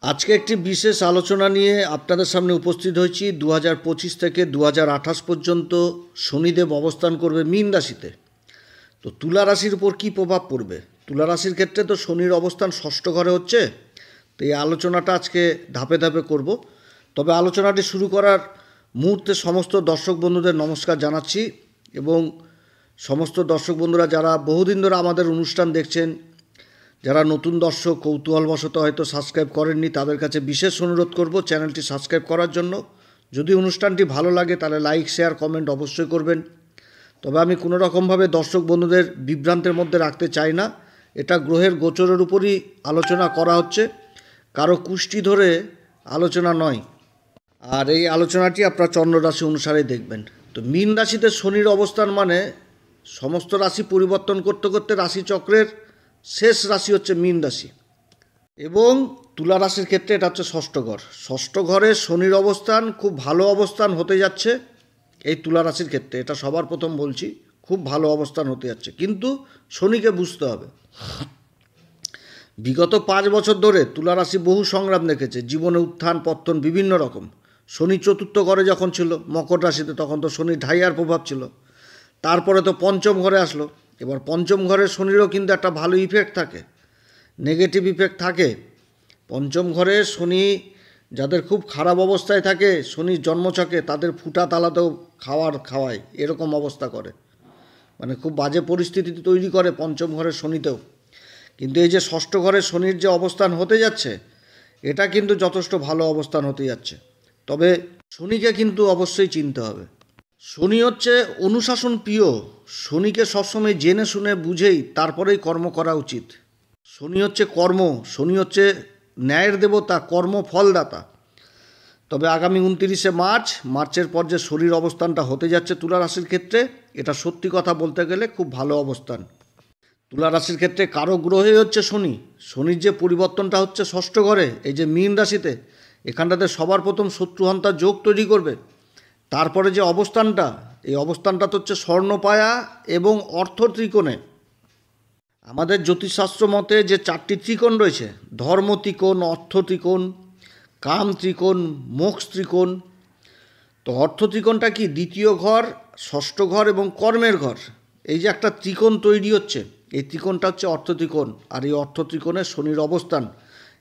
আজকে একটি বিশেষ আলোচনা নিয়ে আপনাদের সামনে উপস্থিত হয়েছি। 2025 থেকে 2028 পর্যন্ত শনিদেব অবস্থান করবে মীন রাশিতে। তো তুলা রাশির উপর কী প্রভাব পড়বে? তুলা রাশির ক্ষেত্রে তো শনির অবস্থান ষষ্ঠ ঘরে হচ্ছে। তো এই আলোচনাটা আজকে ধাপে ধাপে করব। তবে আলোচনাটি শুরু করার মুহূর্তে সমস্ত দর্শক বন্ধুদের নমস্কার জানাচ্ছি, এবং সমস্ত দর্শক বন্ধুরা যারা বহুদিন ধরে আমাদের অনুষ্ঠান দেখছেন, যারা নতুন দর্শক কৌতূহলবশত হয়তো সাবস্ক্রাইব করেননি, তাদের কাছে বিশেষ অনুরোধ করব চ্যানেলটি সাবস্ক্রাইব করার জন্য। যদি অনুষ্ঠানটি ভালো লাগে তাহলে লাইক, শেয়ার, কমেন্ট অবশ্যই করবেন। তবে আমি কোনো রকমভাবে দর্শক বন্ধুদের বিভ্রান্তের মধ্যে রাখতে চাই না। এটা গ্রহের গোচরের উপরই আলোচনা করা হচ্ছে, কারো কুষ্টি ধরে আলোচনা নয়। আর এই আলোচনাটি আপনার চন্দ্র রাশি অনুসারে দেখবেন। তো মীন রাশিতে শনির অবস্থান মানে সমস্ত রাশি পরিবর্তন করতে করতে রাশিচক্রের শেষ রাশি হচ্ছে মীন রাশি, এবং তুলা রাশির ক্ষেত্রে এটা হচ্ছে ষষ্ঠ ঘর। ষষ্ঠ ঘরে শনির অবস্থান খুব ভালো অবস্থান হতে যাচ্ছে এই তুলা রাশির ক্ষেত্রে। এটা সবার প্রথম বলছি, খুব ভালো অবস্থান হতে যাচ্ছে। কিন্তু শনিকে বুঝতে হবে, বিগত 5 বছর ধরে তুলা রাশি বহু সংগ্রাম দেখেছে, জীবনে উত্থান পত্তন বিভিন্ন রকম। শনি চতুর্থ ঘরে যখন ছিল মকর রাশিতে, তখন তো শনি ঢাইয়ার প্রভাব ছিল। তারপরে তো পঞ্চম ঘরে আসলো। এবার পঞ্চম ঘরে শনিরও কিন্তু একটা ভালো ইফেক্ট থাকে, নেগেটিভ ইফেক্ট থাকে। পঞ্চম ঘরে শনি যাদের খুব খারাপ অবস্থায় থাকে শনির জন্মছকে, তাদের ফুটা তালাতেও খাওয়ায়, এরকম অবস্থা করে, মানে খুব বাজে পরিস্থিতি তৈরি করে পঞ্চম ঘরের শনিতেও। কিন্তু এই যে ষষ্ঠ ঘরে শনির যে অবস্থান হতে যাচ্ছে, এটা কিন্তু যথেষ্ট ভালো অবস্থান হতে যাচ্ছে। তবে শনিকে কিন্তু অবশ্যই চিনতে হবে। শনি হচ্ছে অনুশাসন প্রিয়। শনিকে সবসময় জেনে শুনে বুঝেই তারপরেই কর্ম করা উচিত। শনি হচ্ছে কর্ম, শনি হচ্ছে ন্যায়ের দেবতা, কর্ম ফলদাতা। তবে আগামী 29শে মার্চের পর যে শনির অবস্থানটা হতে যাচ্ছে তুলা রাশির ক্ষেত্রে, এটা সত্যি কথা বলতে গেলে খুব ভালো অবস্থান। তুলা রাশির ক্ষেত্রে কারো গ্রহে হচ্ছে শনি। শনির যে পরিবর্তনটা হচ্ছে ষষ্ঠ ঘরে, এই যে মীন রাশিতে, এখানটাতে সবার প্রথম শত্রুহন্তার যোগ তৈরি করবে। তারপরে যে অবস্থানটা, এই অবস্থানটা তো হচ্ছে স্বর্ণপায়া এবং অর্থ ত্রিকোণে। আমাদের জ্যোতিষশাস্ত্র মতে যে 4টি ত্রিকোণ রয়েছে, ধর্ম ত্রিকোণ, অর্থ ত্রিকোণ, কাম ত্রিকোণ, মোক্ষ ত্রিকোণ। তো অর্থ ত্রিকোণটা কি? দ্বিতীয় ঘর, ষষ্ঠ ঘর এবং কর্মের ঘর। এই যে একটা ত্রিকোণ তৈরি হচ্ছে, এই ত্রিকোণটা হচ্ছে অর্থ ত্রিকোণ। আর এই অর্থ ত্রিকোণে শনির অবস্থান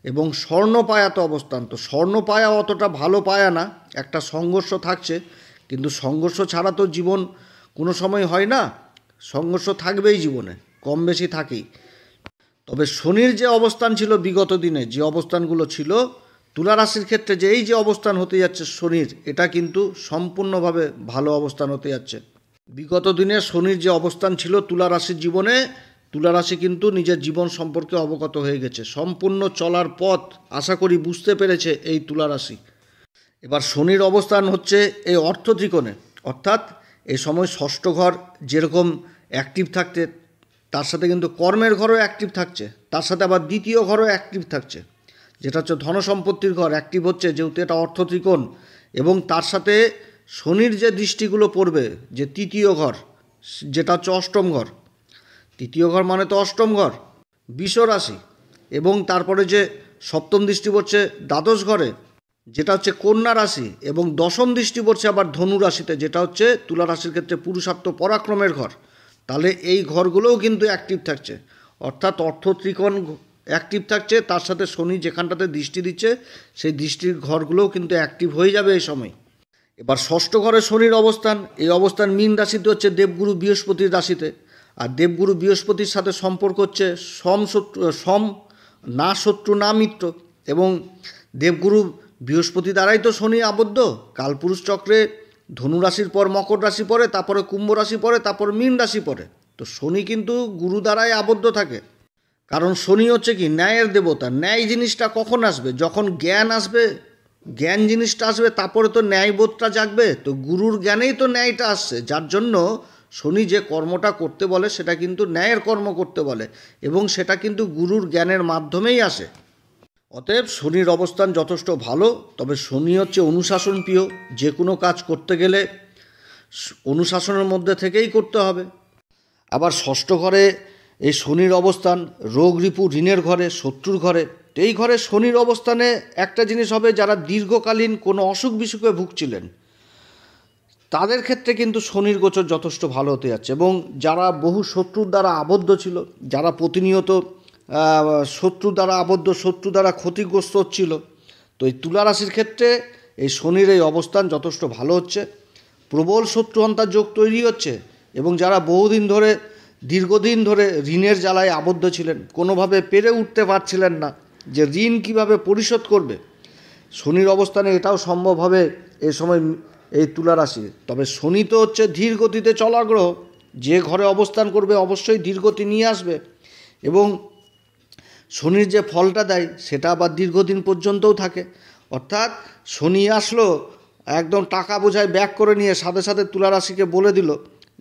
এবং স্বর্ণপায়াতে অবস্থান। তো স্বর্ণপায়া অতটা ভালো পায়া না, একটা সংঘর্ষ থাকছে। কিন্তু সংঘর্ষ ছাড়া তো জীবন কোনো সময় হয় না, সংঘর্ষ থাকবেই জীবনে, কম বেশি থাকেই। তবে শনির যে অবস্থান ছিল বিগত দিনে, যে অবস্থানগুলো ছিল তুলা রাশির ক্ষেত্রে, যে এই যে অবস্থান হতে যাচ্ছে শনির, এটা কিন্তু সম্পূর্ণভাবে ভালো অবস্থান হতে যাচ্ছে। বিগত দিনে শনির যে অবস্থান ছিল তুলা রাশির জীবনে, তুলা রাশি কিন্তু নিজের জীবন সম্পর্কে অবগত হয়ে গেছে। সম্পূর্ণ চলার পথ আশা করি বুঝতে পেরেছে এই তুলা রাশি। এবার শনির অবস্থান হচ্ছে এই অর্থ ত্রিকোণে, অর্থাৎ এই সময় ষষ্ঠ ঘর যেরকম অ্যাক্টিভ থাকতে, তার সাথে কিন্তু কর্মের ঘরও অ্যাক্টিভ থাকছে, তার সাথে আবার দ্বিতীয় ঘরও অ্যাক্টিভ থাকছে, যেটা হচ্ছে ধনসম্পত্তির ঘর অ্যাক্টিভ হচ্ছে, যেহেতু এটা অর্থ ত্রিকোণ। এবং তার সাথে শনির যে দৃষ্টিগুলো পড়বে, যে তৃতীয় ঘর, যেটা হচ্ছে অষ্টম ঘর। তৃতীয় ঘর মানে তো অষ্টম ঘর, বৃষ রাশি। এবং তারপরে যে সপ্তম দৃষ্টি পড়ছে দ্বাদশ ঘরে, যেটা হচ্ছে কন্যা রাশি। এবং দশম দৃষ্টি পড়ছে আবার ধনু রাশিতে, যেটা হচ্ছে তুলা রাশির ক্ষেত্রে পুরুষার্থ পরাক্রমের ঘর। তাহলে এই ঘরগুলোও কিন্তু অ্যাক্টিভ থাকছে, অর্থাৎ অর্থ ত্রিকোণ অ্যাক্টিভ থাকছে, তার সাথে শনি যেখানটাতে দৃষ্টি দিচ্ছে সেই দৃষ্টির ঘরগুলোও কিন্তু অ্যাক্টিভ হয়ে যাবে এই সময়। এবার ষষ্ঠ ঘরে শনির অবস্থান, এই অবস্থান মীন রাশিতে হচ্ছে দেবগুরু বৃহস্পতির রাশিতে। আর দেবগুরু বৃহস্পতির সাথে সম্পর্ক হচ্ছে সম না শত্রু না মিত্র। এবং দেবগুরু বৃহস্পতি দ্বারাই তো শনি আবদ্ধ। কালপুরুষ চক্রে ধনু রাশির পর মকর রাশি পড়ে, তারপরে কুম্ভ রাশি পড়ে, তারপর মীন রাশি পড়ে। তো শনি কিন্তু গুরু দ্বারাই আবদ্ধ থাকে, কারণ শনি হচ্ছে কি ন্যায়ের দেবতা। ন্যায় জিনিসটা কখন আসবে? যখন জ্ঞান আসবে, জ্ঞান জিনিসটা আসবে, তারপরে তো ন্যায়বোধটা জাগবে। তো গুরুর জ্ঞানেই তো ন্যায়টা আসছে, যার জন্য শনি যে কর্মটা করতে বলে সেটা কিন্তু ন্যায়ের কর্ম করতে বলে, এবং সেটা কিন্তু গুরুর জ্ঞানের মাধ্যমেই আসে। অতএব শনির অবস্থান যথেষ্ট ভালো। তবে শনি হচ্ছে অনুশাসন প্রিয়, যে কোনো কাজ করতে গেলে অনুশাসনের মধ্যে থেকেই করতে হবে। আবার ষষ্ঠ ঘরে এই শনির অবস্থান রোগ রিপু ঋণের ঘরে, শত্রুর ঘরে। তো তো এই ঘরে শনির অবস্থানে একটা জিনিস হবে, যারা দীর্ঘকালীন কোনো অসুখ বিসুখে ভুগছিলেন তাদের ক্ষেত্রে কিন্তু শনির গোচর যথেষ্ট ভালো হতে যাচ্ছে। এবং যারা বহু শত্রুর দ্বারা আবদ্ধ ছিল, যারা প্রতিনিয়ত শত্রু দ্বারা আবদ্ধ, শত্রু দ্বারা ক্ষতিগ্রস্ত হচ্ছিল, তো এই তুলা রাশির ক্ষেত্রে এই শনির এই অবস্থান যথেষ্ট ভালো হচ্ছে। প্রবল শত্রুহন্তার যোগ তৈরি হচ্ছে। এবং যারা বহুদিন ধরে, দীর্ঘদিন ধরে ঋণের জ্বালায় আবদ্ধ ছিলেন, কোনোভাবে পেরে উঠতে পারছিলেন না যে ঋণ কিভাবে পরিশোধ করবে, শনির অবস্থানে এটাও সম্ভব হবে এ সময় এই তুলা রাশি। তবে শনি তো হচ্ছে ধীর গতিতে চলা গ্রহ, যে ঘরে অবস্থান করবে অবশ্যই ধীরগতি নিয়ে আসবে। এবং শনির যে ফলটা দেয় সেটা আবার দীর্ঘদিন পর্যন্তও থাকে। অর্থাৎ শনি আসলো একদম টাকা বোঝায় ব্যাক করে নিয়ে সাথে সাথে তুলা রাশিকে বলে দিল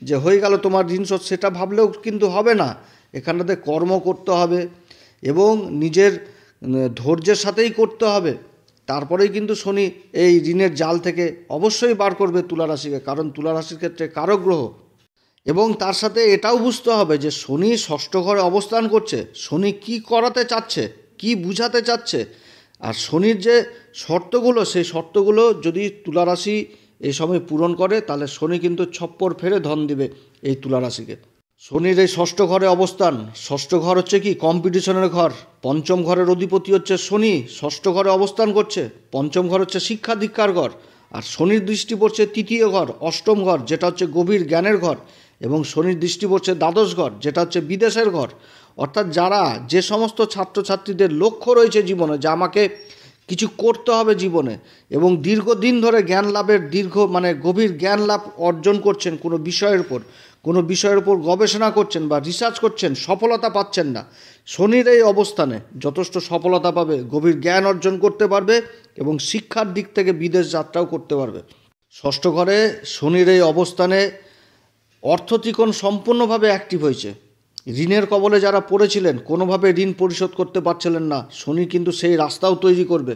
যে হয়ে গেল তোমার ঋণ শোধ, সেটা ভাবলেও কিন্তু হবে না। এখানটাতে কর্ম করতে হবে এবং নিজের ধৈর্যের সাথেই করতে হবে, তারপরেই কিন্তু শনি এই ঋণের জাল থেকে অবশ্যই বার করবে তুলা রাশিকে, কারণ তুলা রাশির ক্ষেত্রে কারক গ্রহ। এবং তার সাথে এটাও বুঝতে হবে যে শনি ষষ্ঠ ঘরে অবস্থান করছে, শনি কি করাতে চাচ্ছে, কি বুঝাতে চাচ্ছে। আর শনির যে শর্তগুলো, সেই শর্তগুলো যদি তুলা রাশি এই সময় পূরণ করে তাহলে শনি কিন্তু ছপ্পর ফেরে ধন দিবে এই তুলা রাশিকে। শনির এই ষষ্ঠ ঘরে অবস্থান, ষষ্ঠ ঘর হচ্ছে কি কম্পিটিশনের ঘর, পঞ্চম ঘরের অধিপতি হচ্ছে শনি, ষষ্ঠ ঘরে অবস্থান করছে। পঞ্চম ঘর হচ্ছে শিক্ষা দীক্ষার ঘর, আর শনির দৃষ্টি পড়ছে তৃতীয় ঘর, অষ্টম ঘর, যেটা হচ্ছে গভীর জ্ঞানের ঘর। এবং শনির দৃষ্টি পড়ছে দ্বাদশ ঘর, যেটা হচ্ছে বিদেশের ঘর। অর্থাৎ যারা, যে সমস্ত ছাত্রছাত্রীদের লক্ষ্য রয়েছে জীবনে যে আমাকে কিছু করতে হবে জীবনে, এবং দীর্ঘদিন ধরে জ্ঞান লাভের গভীর জ্ঞান লাভ অর্জন করছেন কোনো বিষয়ের উপর গবেষণা করছেন বা রিসার্চ করছেন, সফলতা পাচ্ছেন না, শনির এই অবস্থানে যথেষ্ট সফলতা পাবে, গভীর জ্ঞান অর্জন করতে পারবে এবং শিক্ষার দিক থেকে বিদেশ যাত্রাও করতে পারবে। ষষ্ঠ ঘরে শনির এই অবস্থানে অর্থত্রিকোণ সম্পূর্ণভাবে অ্যাক্টিভ হয়েছে। ঋণের কবলে যারা পড়েছিলেন, কোনোভাবে ঋণ পরিশোধ করতে পারছিলেন না, শনি কিন্তু সেই রাস্তাও তৈরি করবে।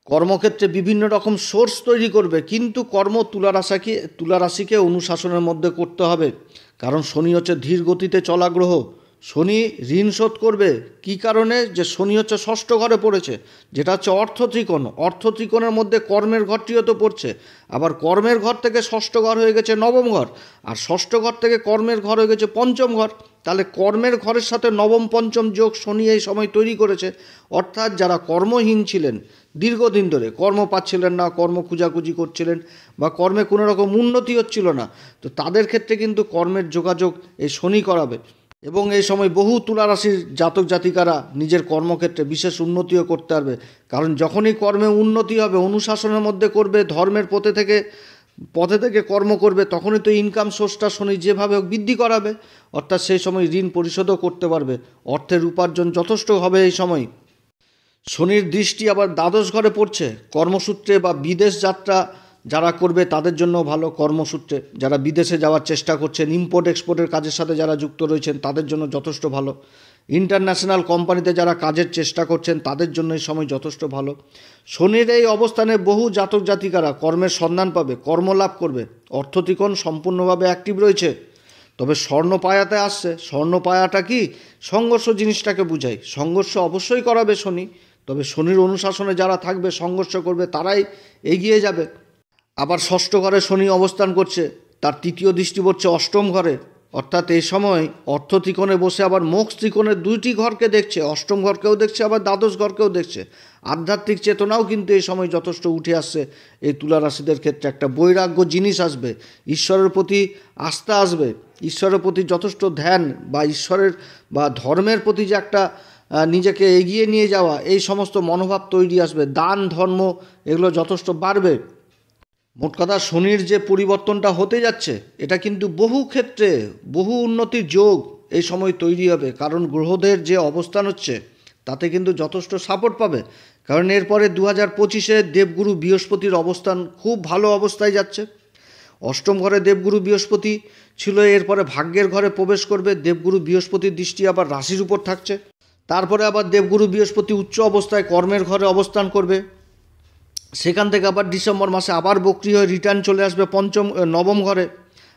কর্মক্ষেত্রে বিভিন্ন রকম সোর্স তৈরি করবে, কিন্তু কর্ম তুলা রাশিকে অনুশাসনের মধ্যে করতে হবে, কারণ শনি হচ্ছে ধীর গতিতে চলা গ্রহ। শনি ঋণ শোধ করবে কী কারণে, যে শনি হচ্ছে ষষ্ঠ ঘরে পড়েছে, যেটা হচ্ছে অর্থত্রিকোণের মধ্যে কর্মের ঘরটিও তো পড়ছে। আবার কর্মের ঘর থেকে ষষ্ঠ ঘর হয়ে গেছে নবম ঘর, আর ষষ্ঠ ঘর থেকে কর্মের ঘর হয়ে গেছে পঞ্চম ঘর। তাহলে কর্মের ঘরের সাথে নবম পঞ্চম যোগ শনি এই সময় তৈরি করেছে। অর্থাৎ যারা কর্মহীন ছিলেন, দীর্ঘদিন ধরে কর্ম পাচ্ছিলেন না, কর্ম খুঁজাখুঁজি করছিলেন, বা কর্মে কোনো রকম উন্নতি হচ্ছিল না, তো তাদের ক্ষেত্রে কিন্তু কর্মের যোগাযোগ এই শনি করাবে। এবং এই সময় বহু তুলা রাশির জাতক জাতিকারা নিজের কর্মক্ষেত্রে বিশেষ উন্নতিও করতে পারবে, কারণ যখনই কর্মে উন্নতি হবে, অনুশাসনের মধ্যে করবে, ধর্মের পথে থেকে কর্ম করবে, তখনই তো ইনকাম সোর্সটা শনি যেভাবে বৃদ্ধি করাবে। অর্থাৎ সেই সময় ঋণ পরিশোধও করতে পারবে, অর্থের উপার্জন যথেষ্ট হবে এই সময়। শনির দৃষ্টি আবার দ্বাদশ ঘরে পড়ছে, কর্মসূত্রে বা বিদেশ যাত্রা যারা করবে তাদের জন্য ভালো। কর্মসূত্রে যারা বিদেশে যাওয়ার চেষ্টা করছেন, ইম্পোর্ট এক্সপোর্টের কাজের সাথে যারা যুক্ত রয়েছেন তাদের জন্য যথেষ্ট ভালো। ইন্টারন্যাশনাল কোম্পানিতে যারা কাজের চেষ্টা করছেন তাদের জন্য এই সময় যথেষ্ট ভালো। শনির এই অবস্থানে বহু জাতক জাতিকারা কর্মের সন্ধান পাবে, কর্মলাভ করবে, অর্থত্রিকোণ সম্পূর্ণভাবে অ্যাক্টিভ রয়েছে। তবে স্বর্ণপায়াতে আসছে, স্বর্ণপায়াটা কি, সংঘর্ষ জিনিসটাকে বুঝায়। সংঘর্ষ অবশ্যই করাবে শনি, তবে শনির অনুশাসনে যারা থাকবে, সংঘর্ষ করবে, তারাই এগিয়ে যাবে। আবার ষষ্ঠ ঘরে শনি অবস্থান করছে, তার তৃতীয় দৃষ্টি পড়ছে অষ্টম ঘরে। অর্থাৎ এই সময় অর্থত্রিকোণে বসে আবার মোক্ষ ত্রিকোণের দুইটি ঘরকে দেখছে, অষ্টম ঘরকেও দেখছে, আবার দ্বাদশ ঘরকেও দেখছে। আধ্যাত্মিক চেতনাও কিন্তু এই সময় যথেষ্ট উঠে আসছে এই তুলা রাশিদের ক্ষেত্রে। একটা বৈরাগ্য জিনিস আসবে, ঈশ্বরের প্রতি আস্থা আসবে, ঈশ্বরের প্রতি যথেষ্ট ধ্যান, বা ঈশ্বরের বা ধর্মের প্রতি যে একটা নিজেকে এগিয়ে নিয়ে যাওয়া, এই সমস্ত মনোভাব তৈরি আসবে। দান ধর্ম এগুলো যথেষ্ট বাড়বে। মোট কথা, শনির যে পরিবর্তনটা হতে যাচ্ছে, এটা কিন্তু বহু ক্ষেত্রে বহু উন্নতির যোগ এই সময় তৈরি হবে, কারণ গ্রহদের যে অবস্থান হচ্ছে তাতে কিন্তু যথেষ্ট সাপোর্ট পাবে। কারণ এরপরে 2025-এ দেবগুরু বৃহস্পতির অবস্থান খুব ভালো অবস্থায় যাচ্ছে। অষ্টম ঘরে দেবগুরু বৃহস্পতি ছিল, এরপরে ভাগ্যের ঘরে প্রবেশ করবে। দেবগুরু বৃহস্পতির দৃষ্টি আবার রাশির উপর থাকছে। তারপরে আবার দেবগুরু বৃহস্পতি উচ্চ অবস্থায় কর্মের ঘরে অবস্থান করবে। সেখান থেকে আবার ডিসেম্বর মাসে আবার বক্রি হয়ে রিটার্ন চলে আসবে নবম ঘরে।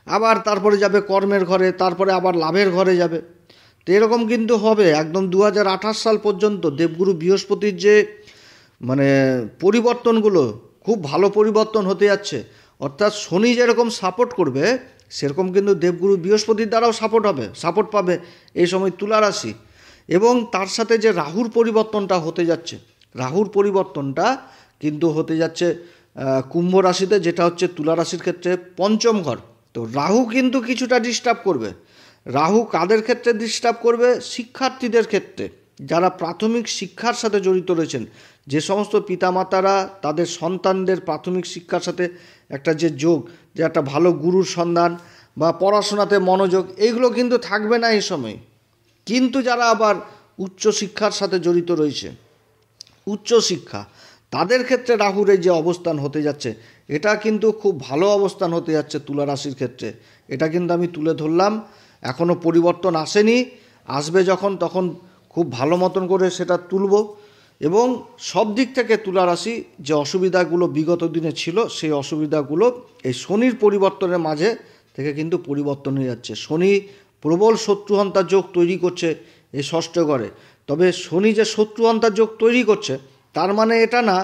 আবার তারপরে যাবে কর্মের ঘরে, তারপরে আবার লাভের ঘরে যাবে। তো এরকম কিন্তু হবে একদম 2028 সাল পর্যন্ত দেবগুরু বৃহস্পতির যে মানে পরিবর্তনগুলো খুব ভালো পরিবর্তন হতে যাচ্ছে। অর্থাৎ শনি যেরকম সাপোর্ট করবে সেরকম কিন্তু দেবগুরু বৃহস্পতির দ্বারাও সাপোর্ট পাবে এই সময় তুলা রাশি। এবং তার সাথে যে রাহুর পরিবর্তনটা হতে যাচ্ছে, রাহুর পরিবর্তনটা কিন্তু হতে যাচ্ছে কুম্ভ রাশিতে, যেটা হচ্ছে তুলা রাশির ক্ষেত্রে পঞ্চম ঘর। তো রাহু কিন্তু কিছুটা ডিস্টার্ব করবে। রাহু কাদের ক্ষেত্রে ডিস্টার্ব করবে? শিক্ষার্থীদের ক্ষেত্রে, যারা প্রাথমিক শিক্ষার সাথে জড়িত রয়েছেন, যে সমস্ত পিতামাতারা তাদের সন্তানদের প্রাথমিক শিক্ষার সাথে একটা যে যোগ, যে একটা ভালো গুরুর সন্ধান বা পড়াশোনাতে মনোযোগ, এইগুলো কিন্তু থাকবে না এই সময়। কিন্তু যারা আবার উচ্চশিক্ষার সাথে জড়িত রয়েছে, উচ্চশিক্ষা, তাদের ক্ষেত্রে রাহুর এই যে অবস্থান হতে যাচ্ছে, এটা কিন্তু খুব ভালো অবস্থান হতে যাচ্ছে তুলা রাশির ক্ষেত্রে। এটা কিন্তু আমি তুলে ধরলাম, এখনও পরিবর্তন আসেনি, আসবে যখন তখন খুব ভালো মতন করে সেটা তুলব। এবং সব দিক থেকে তুলা রাশি যে অসুবিধাগুলো বিগত দিনে ছিল, সেই অসুবিধাগুলো এই শনির পরিবর্তনের মাঝে থেকে কিন্তু পরিবর্তন হয়ে যাচ্ছে। শনি প্রবল শত্রুহন্তার যোগ তৈরি করছে এই ষষ্ঠ ঘরে। তবে শনি যে শত্রুহন্তার যোগ তৈরি করছে তার মানে এটা না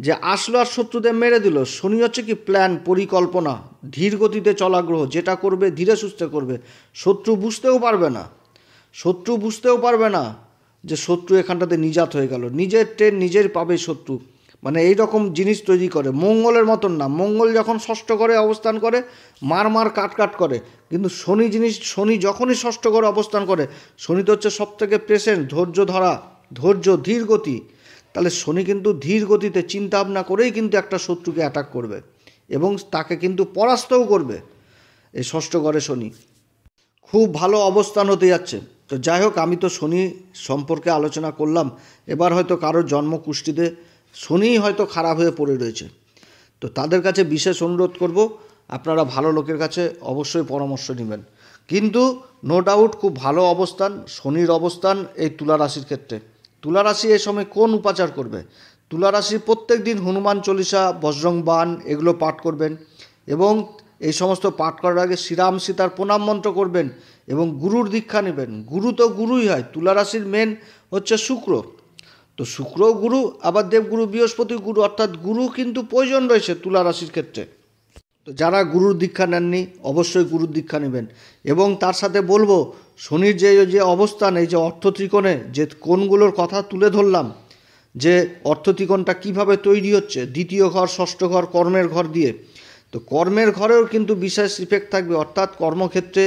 যে আসলো আর শত্রুদের মেরে দিল। শনি হচ্ছে কি প্ল্যান, পরিকল্পনা, ধীর গতিতে চলা গ্রহ, যেটা করবে ধীরে সুস্থে করবে। শত্রু বুঝতেও পারবে না যে শত্রু এখানটাতে নিজাত হয়ে গেল, নিজের ট্রেন নিজের পাবে শত্রু, মানে এই রকম জিনিস তৈরি করে। মঙ্গলের মতন না, মঙ্গল যখন ষষ্ঠ ঘরে অবস্থান করে মার কাট করে, কিন্তু শনি যখনই ষষ্ঠ ঘরে অবস্থান করে, শনি তো হচ্ছে সব থেকে পেশেন্ট, ধৈর্য, ধীর গতি। তাহলে শনি কিন্তু ধীর গতিতে চিন্তা ভাবনা করেই কিন্তু একটা শত্রুকে অ্যাটাক করবে এবং তাকে কিন্তু পরাস্তও করবে। এই ষষ্ঠ ঘরে শনি খুব ভালো অবস্থান হতে যাচ্ছে। তো যাই হোক, আমি তো শনি সম্পর্কে আলোচনা করলাম। এবার হয়তো কারোর জন্মকুষ্ঠিতে শনিই হয়তো খারাপ হয়ে পড়ে রয়েছে, তো তাদের কাছে বিশেষ অনুরোধ করব, আপনারা ভালো লোকের কাছে অবশ্যই পরামর্শ নেবেন। কিন্তু নো ডাউট খুব ভালো অবস্থান শনির অবস্থান এই তুলা রাশির ক্ষেত্রে। তুলা রাশি এই সময় কোন উপাচার করবে? তুলা রাশি প্রত্যেক দিন হনুমান চল্লিশা, বজরং বাণ এগুলো পাঠ করবেন এবং এই সমস্ত পাঠ করার আগে শ্রীরাম সীতার প্রণাম মন্ত্র করবেন এবং গুরুর দীক্ষা নেবেন। গুরু তো গুরুই হয়, তুলা রাশির মেন হচ্ছে শুক্র। তো শুক্র গুরু, আবার দেবগুরু বৃহস্পতি গুরু, অর্থাৎ গুরু কিন্তু প্রয়োজন রয়েছে তুলা রাশির ক্ষেত্রে। তো যারা গুরুর দীক্ষা নেননি অবশ্যই গুরুর দীক্ষা নেবেন। এবং তার সাথে বলবো, শনির যে অবস্থান, এই যে অর্থ ত্রিকোণে যে কোণগুলোর কথা তুলে ধরলাম, যে অর্থ ত্রিকোণটা কীভাবে তৈরি হচ্ছে, দ্বিতীয় ঘর, ষষ্ঠ ঘর, কর্মের ঘর দিয়ে, তো কর্মের ঘরেও কিন্তু বিশেষ ইফেক্ট থাকবে। অর্থাৎ কর্মক্ষেত্রে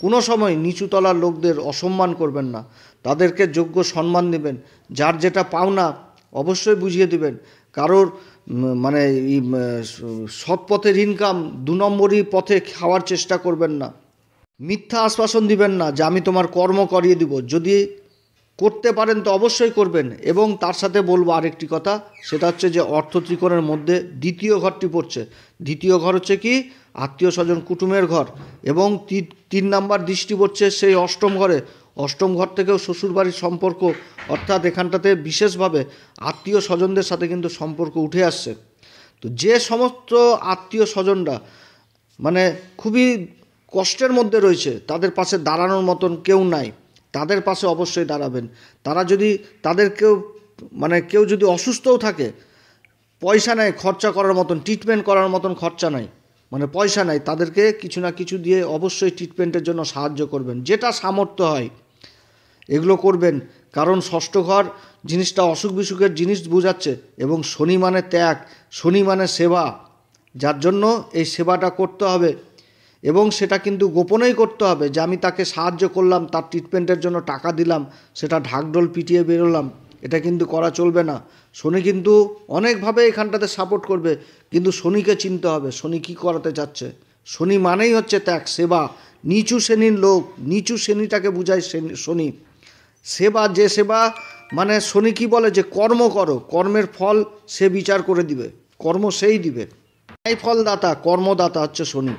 কোনো সময় নিচুতলার লোকদের অসম্মান করবেন না, তাদেরকে যোগ্য সম্মান দেবেন। যার যেটা পাওনা অবশ্যই বুঝিয়ে দেবেন। কারোর মানে সৎ পথের ইনকাম 2 নম্বরই পথে খাওয়ার চেষ্টা করবেন না। মিথ্যা আশ্বাসন দিবেন না যে আমি তোমার কর্ম করিয়ে দিব। যদি করতে পারেন তো অবশ্যই করবেন। এবং তার সাথে বলবো আরেকটি কথা, সেটা হচ্ছে যে অর্থ ত্রিকোণের মধ্যে দ্বিতীয় ঘরটি পড়ছে। দ্বিতীয় ঘর হচ্ছে কি আত্মীয় স্বজন কুটুমের ঘর, এবং 3 নাম্বার দৃষ্টি পড়ছে সেই অষ্টম ঘরে। অষ্টম ঘর থেকেও শ্বশুরবাড়ির সম্পর্ক, অর্থাৎ এখানটাতে বিশেষভাবে আত্মীয় স্বজনদের সাথে কিন্তু সম্পর্ক উঠে আসছে। তো যে সমস্ত আত্মীয় স্বজনরা মানে খুবই কষ্টের মধ্যে রয়েছে, তাদের পাশে দাঁড়ানোর মতন কেউ নাই, তাদের পাশে অবশ্যই দাঁড়াবেন। তারা যদি কেউ যদি অসুস্থও থাকে, পয়সা নেই খরচা করার মতন, ট্রিটমেন্ট করার মতন খরচা নাই, মানে পয়সা নাই, তাদেরকে কিছু না কিছু দিয়ে অবশ্যই ট্রিটমেন্টের জন্য সাহায্য করবেন, যেটা সামর্থ্য হয় এগুলো করবেন। কারণ ষষ্ঠ ঘর জিনিসটা অসুখ বিসুখের জিনিস বোঝাচ্ছে, এবং শনি মানে ত্যাগ, শনি মানে সেবা, যার জন্য এই সেবাটা করতে হবে। এবং সেটা কিন্তু গোপনেই করতে হবে, যে আমি তাকে সাহায্য করলাম, তার ট্রিটমেন্টের জন্য টাকা দিলাম, সেটা ঢাকঢোল পিটিয়ে বেরোলাম, এটা কিন্তু করা চলবে না। শনি কিন্তু অনেকভাবে এখানটাতে সাপোর্ট করবে, কিন্তু শনিকে চিনতে হবে শনি কী করাতে চাচ্ছে। শনি মানেই হচ্ছে ত্যাগ, সেবা, নিচু শ্রেণীর লোক, নিচু শ্রেণীটাকে বুঝায় শনি। সেবা, যে সেবা মানে শনি কি বলে, যে কর্ম করো, কর্মের ফল সে বিচার করে দিবে, কর্ম সেই দিবে। এই ফলদাতা, কর্মদাতা হচ্ছে শনি।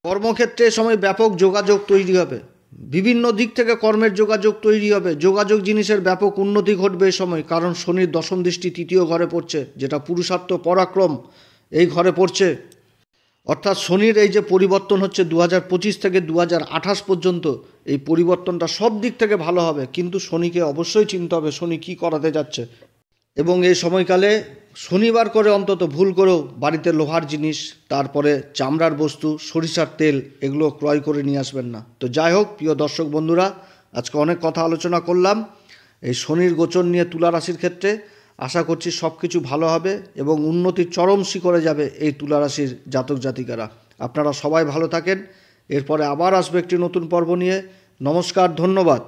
কর্মক্ষেত্রে সময় ব্যাপক যোগাযোগ তৈরি হবে, বিভিন্ন দিক থেকে কর্মের যোগাযোগ তৈরি হবে, যোগাযোগ জিনিসের ব্যাপক উন্নতি ঘটবে এই সময়। কারণ শনির দশম দৃষ্টি তৃতীয় ঘরে পড়ছে, যেটা পুরুষার্থ পরাক্রম এই ঘরে পড়ছে। অর্থাৎ শনির এই যে পরিবর্তন হচ্ছে 2025 থেকে 2028 পর্যন্ত, এই পরিবর্তনটা সব দিক থেকে ভালো হবে, কিন্তু শনিকে অবশ্যই চিনতে হবে শনি কী করাতে যাচ্ছে। এবং এই সময়কালে শনিবার করে অন্তত ভুল করেও বাড়িতে লোহার জিনিস, তারপরে চামড়ার বস্তু, সরিষার তেল, এগুলো ক্রয় করে নিয়ে আসবেন না। তো যাই হোক প্রিয় দর্শক বন্ধুরা, আজকে অনেক কথা আলোচনা করলাম এই শনির গোচর নিয়ে তুলা রাশির ক্ষেত্রে। আশা করছি সব কিছু ভালো হবে এবং উন্নতির চরম শিখরে যাবে এই তুলা রাশির জাতক জাতিকারা। আপনারা সবাই ভালো থাকেন। এরপরে আবার আসবে একটি নতুন পর্ব নিয়ে। নমস্কার, ধন্যবাদ।